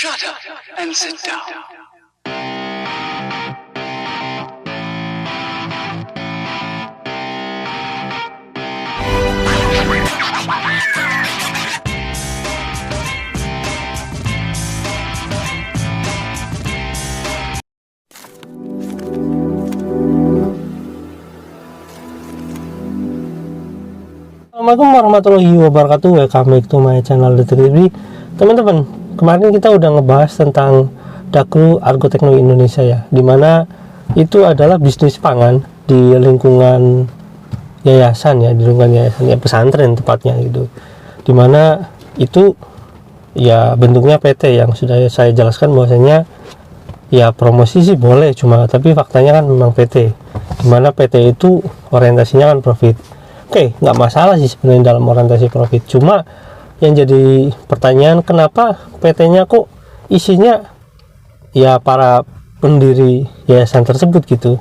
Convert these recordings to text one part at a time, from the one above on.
Shut up and sit down. Assalamualaikum warahmatullahi wabarakatuh. Welcome back to my channel Detektif. Teman-teman, kemarin kita udah ngebahas tentang Dakru Argo Teknologi Indonesia ya, dimana itu adalah bisnis pangan di lingkungan yayasan ya, di lingkungan yayasan ya, pesantren tepatnya gitu, dimana itu ya bentuknya PT yang sudah saya jelaskan bahwasanya ya promosi sih boleh, cuma tapi faktanya kan memang PT, dimana PT itu orientasinya kan profit. Oke, nggak masalah sih sebenarnya dalam orientasi profit. Cuma yang jadi pertanyaan, kenapa PT-nya kok isinya ya para pendiri yayasan tersebut gitu.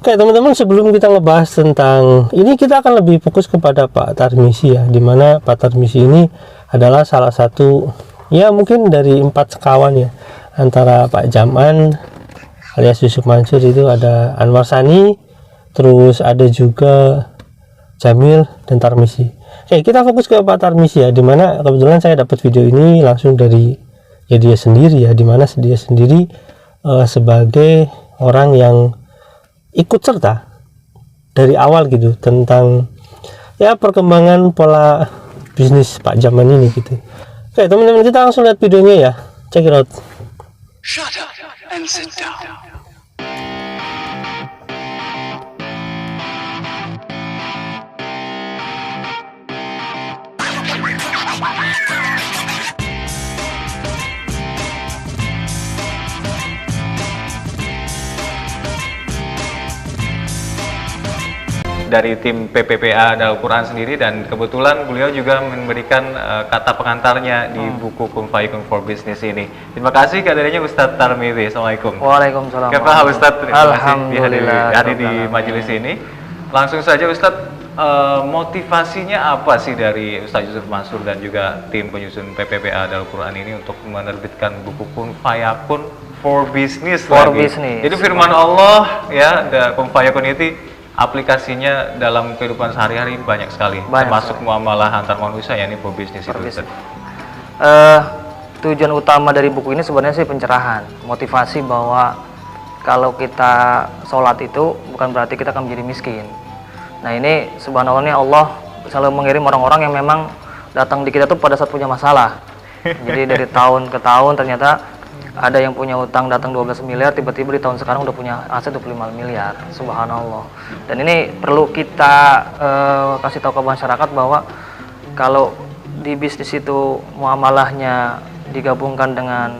Oke teman-teman, sebelum kita ngebahas tentang ini, kita akan lebih fokus kepada Pak Tarmisi ya, dimana Pak Tarmisi ini adalah salah satu ya mungkin dari 4 sekawan ya, antara Pak Jaman alias Yusuf Mansur, itu ada Anwar Sani, terus ada juga Jamil dan Tarmisi. Oke, kita fokus ke Pak Tarmisi ya, dimana kebetulan saya dapat video ini langsung dari ya dia sendiri ya, dimana dia sendiri sebagai orang yang ikut serta dari awal gitu tentang ya perkembangan pola bisnis Pak Jaman ini gitu. Oke teman-teman, kita langsung lihat videonya ya, check it out. Shut up and sit down. Dari tim PPPA Al-Quran sendiri, dan kebetulan beliau juga memberikan kata pengantarnya di buku Kun Fayakun for Business ini. Terima kasih kehadirannya Ustadz Tarmisi. Assalamualaikum. Waalaikumsalam. Kenapa Ustadz? Terima kasih Alhamdulillah hadir di majelis ini. Langsung saja Ustadz, motivasinya apa sih dari Ustadz Yusuf Mansur dan juga tim penyusun PPPA Al-Quran ini untuk menerbitkan buku Kun Fayakun for Business Business. Jadi firman Allah ya, Kun Fayakun itu aplikasinya dalam kehidupan sehari-hari banyak sekali, termasuk muamalah antar manusia ya, ini for business itu. Tujuan utama dari buku ini sebenarnya sih pencerahan, motivasi bahwa kalau kita sholat itu bukan berarti kita akan menjadi miskin. Nah ini subhanallah, Allah selalu mengirim orang-orang yang memang datang di kita tuh pada saat punya masalah. Jadi dari tahun ke tahun ternyata ada yang punya utang datang 12 miliar, tiba-tiba di tahun sekarang udah punya aset 25 miliar, subhanallah. Dan ini perlu kita kasih tahu ke masyarakat bahwa kalau di bisnis itu muamalahnya digabungkan dengan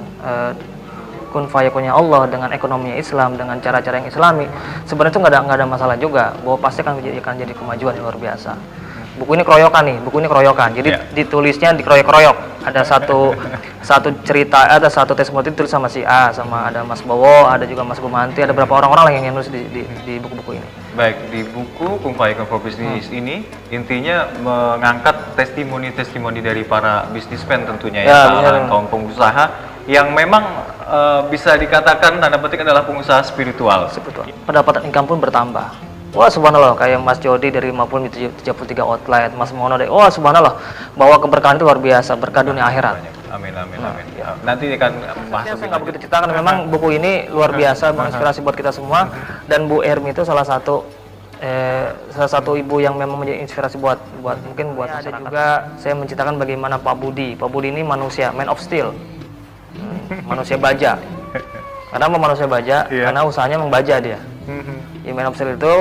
kun fayakunnya Allah, dengan ekonominya Islam, dengan cara-cara yang Islami, sebenarnya itu nggak ada masalah juga, bahwa pasti akan jadi kemajuan luar biasa. Buku ini keroyokan, jadi ditulisnya dikeroyok-keroyok. Ada satu cerita, ada satu testimoni ditulis sama si A, sama ada Mas Bowo, ada juga Mas Bumanti, ada beberapa orang-orang yang nulis di buku-buku ini. Baik, di buku Kun Fayakun for Business ini intinya mengangkat testimoni-testimoni dari para bisnismen tentunya ya, kaum pengusaha yang memang bisa dikatakan tanda petik adalah pengusaha spiritual. Pendapatan income pun bertambah. Wah subhanallah, kayak Mas Jody dari 33 outlet, Mas Mono dari, wah subhanallah, bahwa keberkahan itu luar biasa, berkah dunia akhirat. Amin. Ya. Nanti akan masuk. Saya nggak begitu ceritakan, memang buku ini luar biasa, menginspirasi buat kita semua. Dan Bu Ermi itu salah satu ibu yang memang menjadi inspirasi buat masyarakat. Ada juga saya menceritakan bagaimana Pak Budi ini manusia, man of steel, manusia baja. Kenapa manusia baja? Karena usahanya membaja dia. Ya, man of steel itu,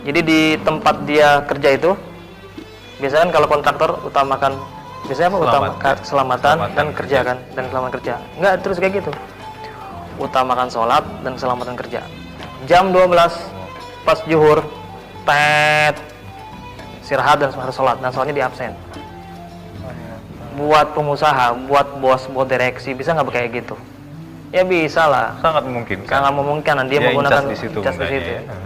jadi di tempat dia kerja itu biasanya kalau kontraktor utamakan keselamatan dan kerja kan, dan keselamatan kerja. Enggak, terus kayak gitu, utamakan sholat dan keselamatan kerja. Jam 12 pas zuhur istirahat dan harus sholat, dan sholatnya di absen. Buat pengusaha, buat bos, buat direksi, bisa nggak kayak gitu? Ya bisa lah, sangat memungkinkan. Dia menggunakan di situ.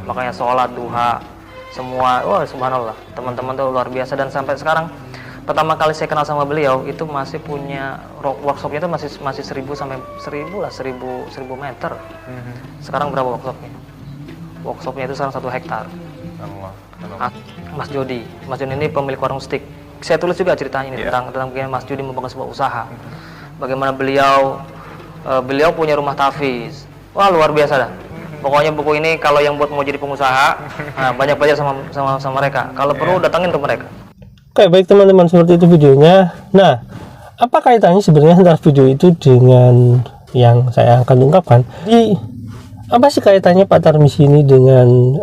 Makanya sholat duha semua, wah subhanallah, teman-teman tuh luar biasa. Dan sampai sekarang pertama kali saya kenal sama beliau itu masih punya workshopnya itu masih 1000 sampai 1000 lah, 1000 meter. Sekarang berapa workshopnya? Workshopnya itu sekarang 1 hektar. Mas Jody ini pemilik warung steak. Saya tulis juga ceritanya ini tentang bagaimana Mas Jody membangun sebuah usaha. Bagaimana beliau punya rumah tahfiz. Wah, luar biasa dah. Pokoknya buku ini kalau yang buat mau jadi pengusaha, nah, banyak belajar sama mereka. Kalau perlu datangin ke mereka. Oke, baik teman-teman, seperti itu videonya. Nah, apa kaitannya sebenarnya antara video itu dengan yang saya akan ungkapkan? Jadi, apa sih kaitannya Pak Tarmizi ini dengan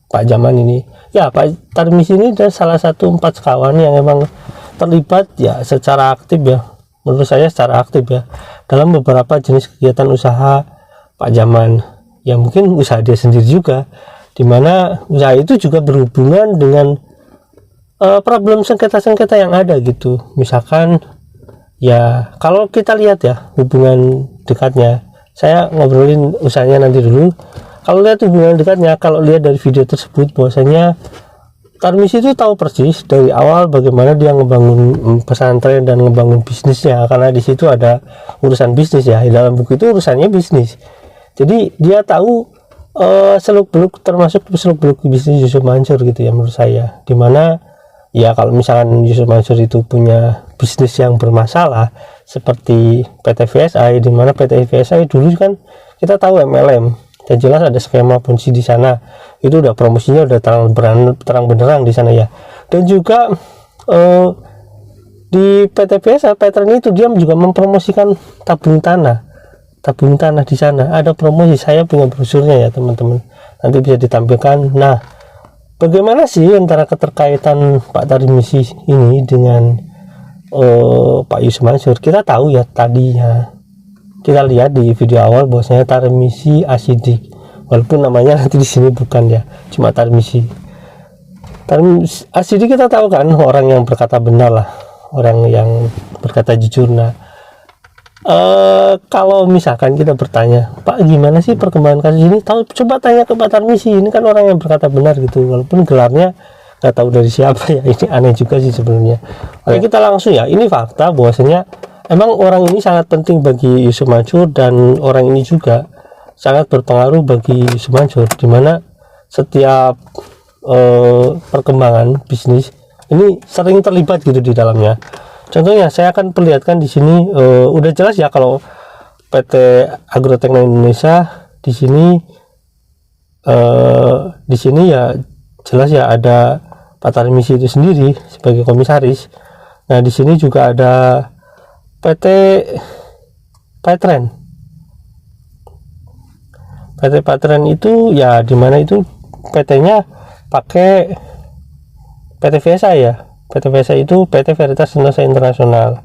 Pak Jaman ini? Ya, Pak Tarmizi ini adalah salah satu 4 sekawan yang memang terlibat ya secara aktif ya, menurut saya secara aktif ya, dalam beberapa jenis kegiatan usaha Pak Jaman. Ya mungkin usaha dia sendiri juga, dimana usaha itu juga berhubungan dengan problem sengketa-sengketa yang ada gitu. Misalkan ya kalau kita lihat ya hubungan dekatnya, saya ngobrolin usahanya nanti dulu. Kalau lihat hubungan dekatnya, kalau lihat dari video tersebut bahwasanya Tarmizi itu tahu persis dari awal bagaimana dia ngebangun pesantren dan ngebangun bisnisnya, karena di situ ada urusan bisnis ya, di dalam buku itu urusannya bisnis. Jadi dia tahu seluk-beluk, termasuk seluk-beluk bisnis Yusuf Mansur gitu ya menurut saya, dimana ya kalau misalkan Yusuf Mansur itu punya bisnis yang bermasalah seperti PT VSI, di mana PT VSI dulu kan kita tahu MLM dan jelas ada skema punci di sana, itu udah promosinya udah terang benderang di sana ya. Dan juga di PT VSI Petren itu dia juga mempromosikan tabung tanah di sana, ada promosi. Saya punya brosurnya ya teman-teman, nanti bisa ditampilkan. Nah, bagaimana sih antara keterkaitan Pak Tarmizi ini dengan Pak Yusuf Mansur? Kita tahu ya tadinya, kita lihat di video awal bahwasanya Tarmizi Asidik, walaupun namanya nanti di sini bukan ya, cuma Tarmizi. Asidik kita tahu kan orang yang berkata benar lah, orang yang berkata jujur. Nah, kalau misalkan kita bertanya, Pak gimana sih perkembangan kasus ini? Coba tanya ke Pak Tarmizi, ini kan orang yang berkata benar gitu, walaupun gelarnya nggak tahu dari siapa ya. Ini aneh juga sih sebenarnya. Oke, kita langsung ya, ini fakta bahwasanya emang orang ini sangat penting bagi Yusuf Mansur, dan orang ini juga sangat berpengaruh bagi Yusuf Mansur, dimana setiap perkembangan bisnis ini sering terlibat gitu di dalamnya. Contohnya saya akan perlihatkan di sini, udah jelas ya kalau PT Agrotekno Indonesia di sini ya jelas ya ada Pak Tarmizi itu sendiri sebagai komisaris. Nah, di sini juga ada PT Petren. PT Petren itu ya dimana itu PT-nya pakai PT VSI ya. PT VSI itu PT Veritas Indonesia Internasional.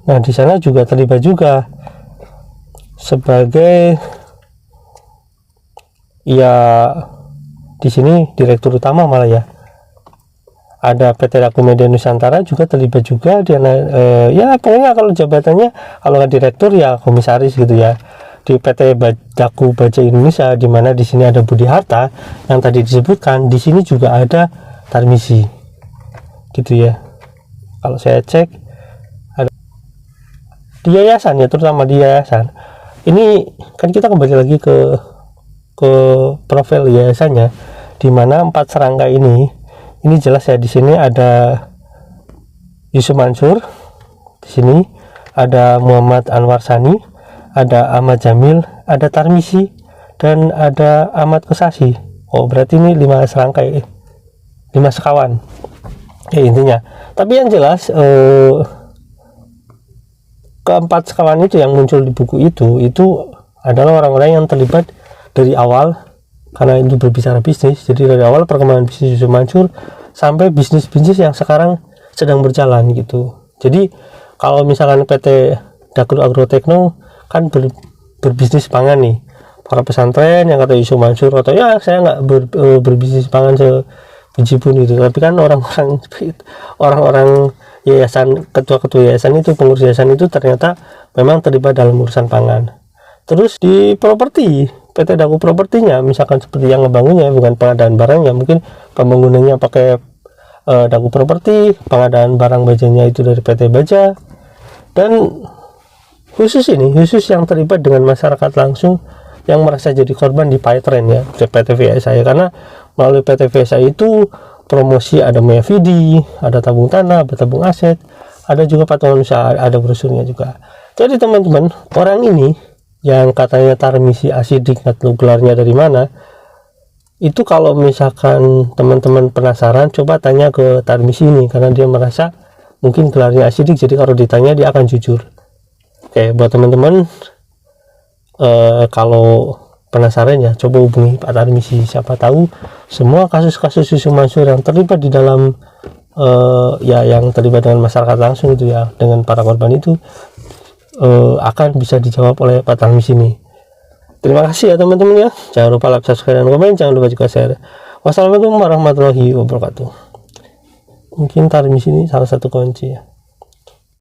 Nah, di sana juga terlibat juga sebagai ya di sini direktur utama malah ya. Ada PT Daku Media Nusantara juga terlibat juga dia, ya pokoknya kalau jabatannya kalau nggak direktur ya komisaris gitu ya. Di PT Daku Baja Indonesia, di mana di sini ada Budi Harta yang tadi disebutkan, di sini juga ada Tarmizi gitu ya. Kalau saya cek ada di yayasan ya, terutama di yayasan ini kan kita kembali lagi ke profil yayasannya, di mana 4 serangga ini jelas ya. Di sini ada Yusuf Mansur, di sini ada Muhammad Anwar Sani, ada Ahmad Jamil, ada Tarmizi, dan ada Ahmad Kosasi. Oh, berarti ini 5 serangkai, 5 sekawan ya intinya. Tapi yang jelas keempat sekawan itu yang muncul di buku itu adalah orang-orang yang terlibat dari awal, karena itu berbicara bisnis. Jadi dari awal perkembangan bisnis Yusuf Mansur sampai bisnis-bisnis yang sekarang sedang berjalan gitu. Jadi kalau misalkan PT Dakru Agrotekno kan berbisnis pangan nih, para pesantren yang kata Yusuf Mansur atau ya saya nggak berbisnis pangan biji pun itu, tapi kan orang-orang yayasan, ketua-ketua yayasan itu, pengurus yayasan itu ternyata memang terlibat dalam urusan pangan. Terus di properti, PT Daku Propertinya misalkan seperti yang ngebangunnya bukan pengadaan barang ya, mungkin pembangunannya pakai Daku Properti, pengadaan barang bajanya itu dari PT Baja, dan khusus yang terlibat dengan masyarakat langsung yang merasa jadi korban di Paytrend ya, PT VSI, karena melalui PT VSI itu promosi ada Meyavidi, ada tabung tanah, ada tabung aset, ada juga patungan usaha, ada brosurnya juga. Jadi teman-teman, orang ini yang katanya Tarmisi Asidik, nggak tahu gelarnya dari mana, itu kalau misalkan teman-teman penasaran, coba tanya ke Tarmisi ini, karena dia merasa mungkin gelarnya Asidik, jadi kalau ditanya dia akan jujur. Oke, buat teman-teman kalau penasaran ya, coba hubungi Pak Tarmisi, siapa tahu semua kasus-kasus Yusuf Mansur yang terlibat di dalam yang terlibat dengan masyarakat langsung itu ya, dengan para korban itu akan bisa dijawab oleh Pak Tarmisi ini. Terima kasih ya teman-teman ya. Jangan lupa like, subscribe, dan komen. Jangan lupa juga share. Wassalamualaikum warahmatullahi wabarakatuh. Mungkin Tarmisi ini salah satu kunci ya.